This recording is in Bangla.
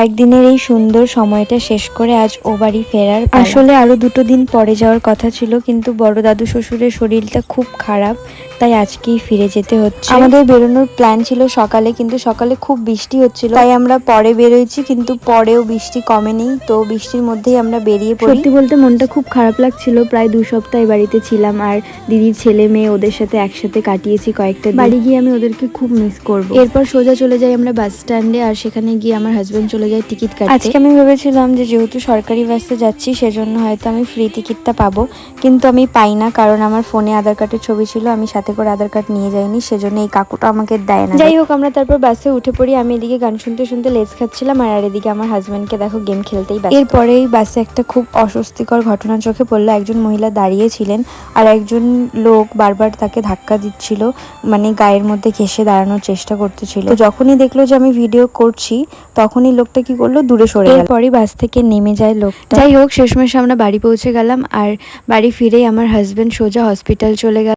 কয়েকদিনের এই সুন্দর সময়টা শেষ করে আজ ও বাড়ি ফেরার পালা। আসলে আরো 2 দিন পরে যাওয়ার কথা ছিল, কিন্তু বড় দাদু শ্বশুরের শরীরটা খুব খারাপ, তাই আজকেই ফিরে যেতে হচ্ছে। আমাদের বেরোনোর প্ল্যান ছিল সকালে, কিন্তু সকালে খুব বৃষ্টি হচ্ছিল, তাই আমরা পরে বেরোইছি, কিন্তু পরেও বৃষ্টি কমেনি। তো বৃষ্টির মধ্যেই আমরা বেরিয়ে পড়ি। সত্যি বলতে মনটা খুব খারাপ লাগছিল। প্রায় 2 সপ্তাহ বাড়িতে ছিলাম, আর দিদির ছেলে মেয়ে ওদের সাথে একসাথে কাটিয়েছি কয়েকটা দিন। বাড়ি গিয়ে আমি ওদেরকে খুব মিস করব। এরপর সোজা চলে যাই আমরা বাস স্ট্যান্ডে, আর সেখানে গিয়ে আমার হাজবেন্ড চলে যায় টিকিট কাটতে। আজকে আমি ভেবেছিলাম যে যেহেতু সরকারি বাসে যাচ্ছি সেজন্য হয়তো আমি ফ্রি টিকিটটা পাবো, কিন্তু আমি পাই না, কারণ আমার ফোনে আধার কার্ডের ছবি ছিল, আমি সাথে করে আধার কার্ড নিয়ে যাইনি, সেজন্য এই কাকুটা আমাকে দেয় না। যাই হোক, আমরা তারপর বাসে উঠে পড়ি। আমি এদিকে গান শুনতে শুনতে লেজ খাচ্ছিলাম, আর এদিকে আমার হাজবেন্ডকে দেখো গেম খেলতেই ব্যস্ত। এরপরেই বাসে একটা খুব অস্বস্তিকর ঘটনা চোখে পড়লো। একজন মহিলা দাঁড়িয়ে ছিলেন, আর একজন লোক বারবার তাকে ধাক্কা দিচ্ছিল, মানে গায়ের মধ্যে ঘেঁষে দাঁড়ানোর চেষ্টা করতেছিল। তো যখনই দেখলো যে আমি ভিডিও করছি, তখনই লোকটা কি করলো, দূরে সরে গেল। এরপরই বাস থেকে নেমে যায় লোকটা। যাই হোক, শেষমেশ আমরা বাড়ি পৌঁছে গেলাম, আর বাড়ি ফিরেই আমার হাজবেন্ড সোজা হসপিটাল চলে গেল।